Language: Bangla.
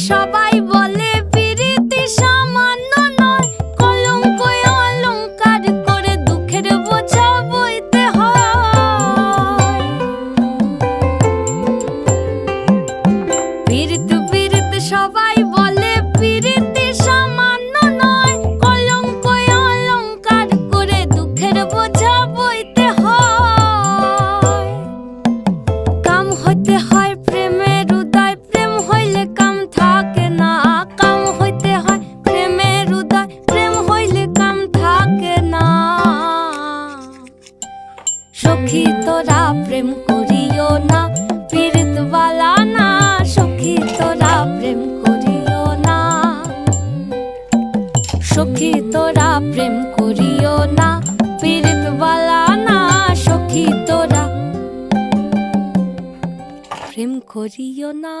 সবাই বলে পিরিতি সামান্য নয়, কলঙ্ক অলংকার করে দুঃখের বোঝা বইতে হয়। পিরিত পিরিত সবাই বলে পিরিতি সামান্য নয়, কলঙ্ক অলংকার করে দুঃখের বোঝা বইতে হয়। কাম হইতে হয় প্রেমের উদয়, প্রেম হইলে কাম থাকে না। কাম হইতে হয় প্রেমের উদয়, প্রেম হইলে কাম থাকে না। সখী তোরা প্রেম করিও না, পীড়িত বালা না। সখী তোরা প্রেম করিও না, সখী তোরা প্রেম করিও না, পীড়িত বালা না। সখী তোরা প্রেম করিও না।